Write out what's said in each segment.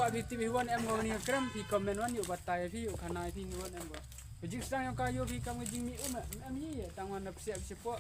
qua phi ti wan em go ni krem phi comment wan yu batai phi yu khanai phi ni wan em go jing sang yang kayu phi kam jing mi em ye tang wan nap siap sipo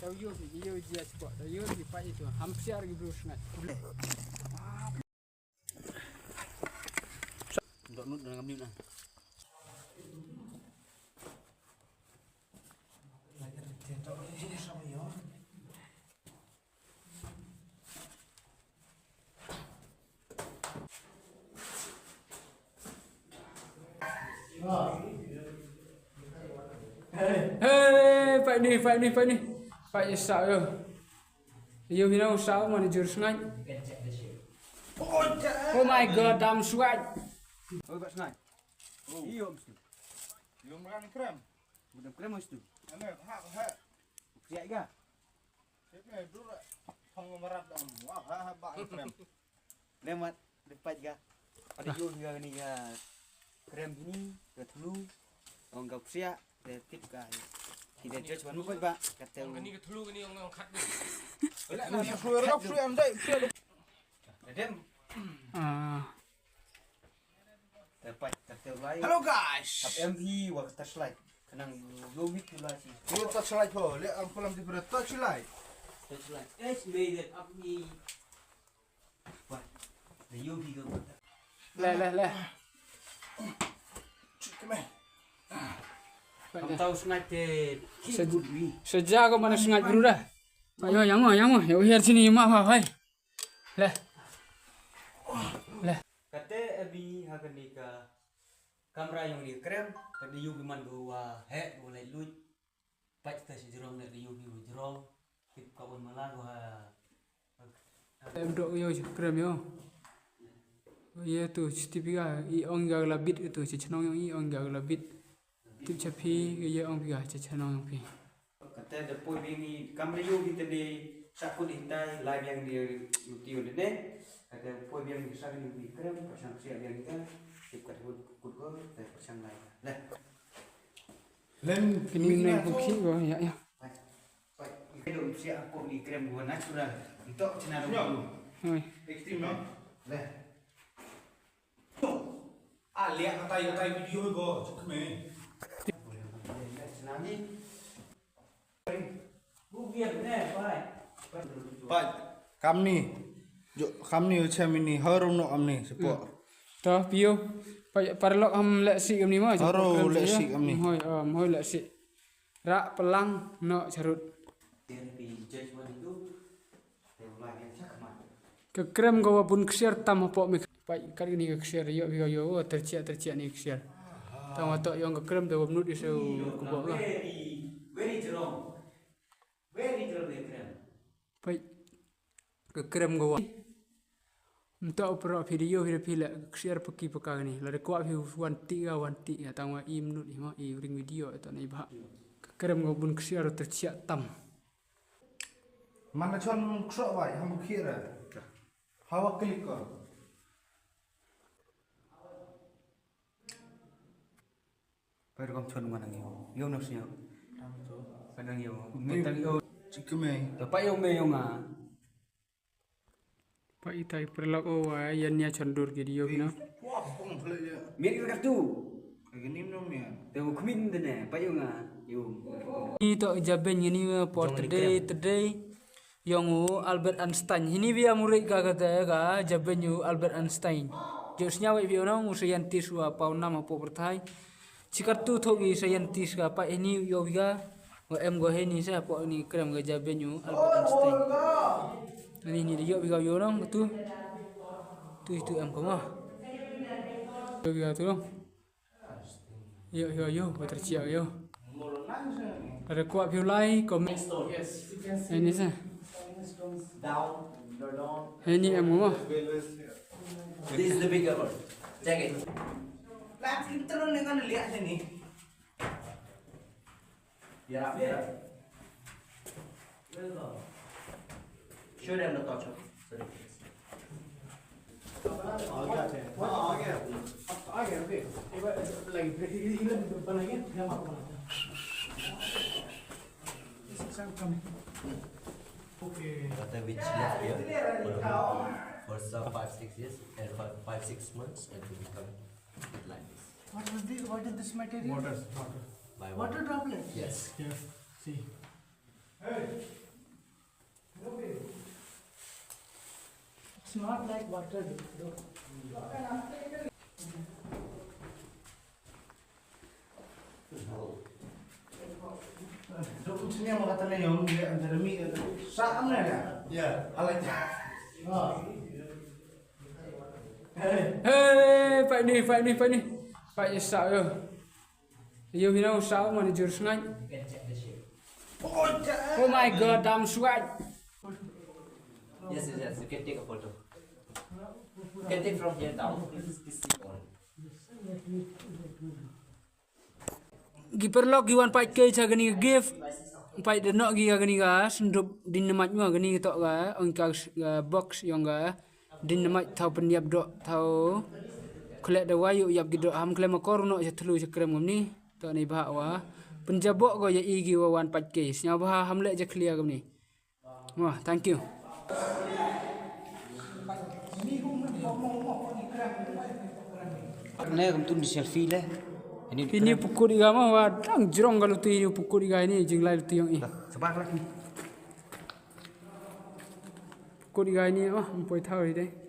tau yu phi yu dia sipo tau yu phi pa itu ham siar gi bro snat dok nut dengan ni nah hey, fight ni. Fight is sao yo. You know sao manager snai. Oh my god, I'm sweat. Oh, Pak Snai. Iyo mesti. Yung makan krem. Bukan krem mesti. Ane hak. Siap ga? Ini dulu hang merat dam. Wah, hak krem. Lemat depan ga. Ada juga ni ga. Krem ini ke telu. Orang gak siap, tip ga. Tidak dia cuma mukul Pak. Kata ini ke telu ini orang kat ni. Lah nak suruh am dai. Dem. Dapat kata lain. Hello guys. Up MV wa touchlight. Kanang low mid tu lah si. Yo touchlight ho. Le am kolam di ber touchlight. Touchlight. Made it up me. What? The UV go. Lah. Come here. Kamu tahu sengat sejak kau mana sengat dulu dah. Ayo yang mana? Yo here sini mak hai. Lah. Kata abi hakan ni ka kamera yang ni krem kada yu biman dua he boleh lut. Pat ta si jerong na yu bi jerong. Tip ka bon malang ha. Em dok yo krem yo. Ye tu tipika i ong ga labit itu si chenong yang i ong ga labit. Tip chapi ye ong bi ga chenong yang pi. Kata depois bini kamera yu kita di sakut intai live yang dia YouTube ni. Ada poin yang besar ni krem pasang siap yang kita dekat kut dan pasang lain. Lah. Len Kini nak buki go ya. Baik. Itu siap aku ni krem gua natural. Untuk cina dulu. Oi. Ekstrim no. Le. Lihat kata video go. Cukme. Senang ni. Bukan bai. Pak, kam ni. Kam ni macam ni harum no am ni support. Dah pio. Parlok am lek sik am ni mah. Harum lek sik am ni. Hoi lek sik. Rak pelang no carut. Ke krem kau pun kesiar tam apa mik. Pai kali ni ke kesiar yo yo terciak ni kesiar. Tam atok yang ke krem tu menut isu kubak lah. Very jerong the krem. Pai ke krem kau. Untuk operasi video bila share pergi pekan ni. Lalu kuat view wanti ya tangwa i menut ni mah i ring video atau ni bah. Kerem kau pun share terciak tam. Mana cuan krok baik, ham kira. Hawa klik kau. Pai kau cuan mana ni? Yo nak siap. Kadang yo. Kadang yo. Cukme. Tapi yo me yo ngah. Pak itai perlak yan nia chandur video kina. Wah, pong pelak je. Mir ka tu. Gini nom ni. Tengok kumin dene, pak yo nga. Yo. Ini to jaben ini for today. Yang Albert Einstein. Ini dia murid ka kata ka jaben yu Albert Einstein. Josnya wa video nang scientist wa pau nama po pertai. Cikar tu thogi scientist ka pak ini yo biga. Wa em go he ni sa po ni krem ga jaben yu Albert Einstein. Ini dia juga yo nang tu itu em koma. Yo tu dong. Yo terciak yo. Ada kuat view lai komen. Ini sah. Ini em koma. This is the bigger one. Check it. Lah kita terus dengan lihat sini. Biar. Show them the touch. Sorry. आ गया okay like इधर बनाएंगे हम आपको बनाते हैं okay Kata which left here. for some 5-6 years and 5-6 months and to become like this. What is this material? By Water droplets. Yes. Yes. See. It's not like water. Duk sini mau kata yang dia antara mi saan lah ya. Ya, alat. Hey, Pak ni. Pak je sak yo. Yo bina usah mana jur sungai. Oh my god, I'm sweat. Yes. You can take a photo. You can take from here down. This on. Gi perlok gi wan pai ke cha gani give. Pai de nok gi gani ga sendup din namat mu gani tok ga ong ka box yang ga din namat thau penyap dok thau kolek da wayu yap gi dok ham klem kor no je telu je krem ni tok ni bah wa penjabok go ya igi wa wan pai ke nya bah ham le je clear gam ni. Wah, thank you. Karena kamu tuh di selfie lah. Ini pukul iga mah wa dang jerong kalau tu ini pukul iga ini jeng lai tu yang ini. Sebar lagi. Pukul iga ini mah empoi tahu ini.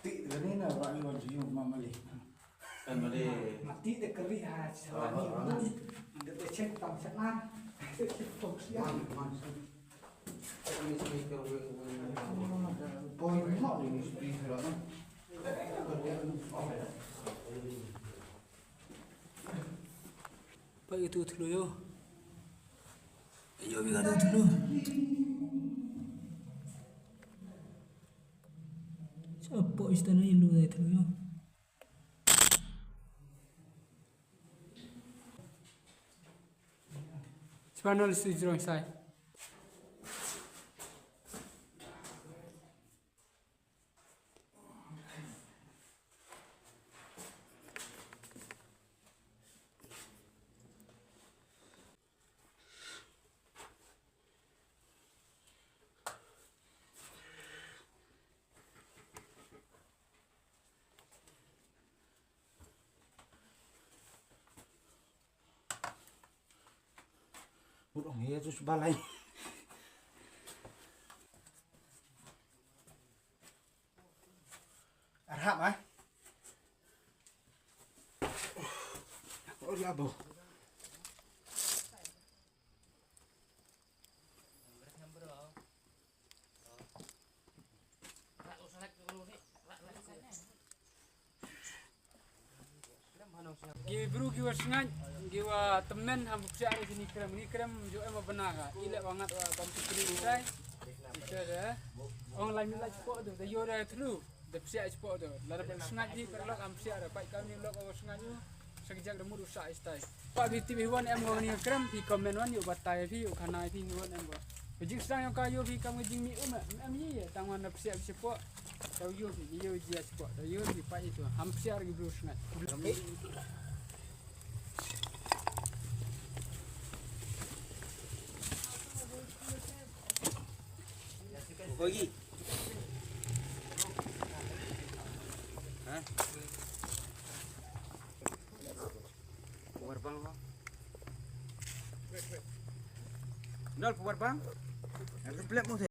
Ti gani na ba iwan jiyo mamali. Mati de keri ha sawani. De cek tam sana. Fokus ya. Poin mo ini speaker ano. Pak itu telu yo. Yo biga tu telu. Siapa istana Hindu dah telu yo. Spanol sejurong sai. Burung Yesus balai. Arham ah. Oh labo. Giwi bro giwa sengat giwa temen ham siap di sini krem jo emang benar ka ilek banget wa bantu kiri usai bisa dah online like spot tu dah yo dah telu dah siap spot tu lara sengat di perlok am siap dah pai kau ni lok awas sengat tu sekejap dah mudu usai istai pak di TV wan em go ni krem pi komen wan yo batai pi yo kana pi ni wan em go Jing sang yang kayu pi kamu jing mi am ye tangan nak siap spot tau yo pi yo dia spot dah yo pi pai itu ham siap lagi bro sengat Pagi. Hah? Power bank lo. Nol power bank. Harus pelak mo.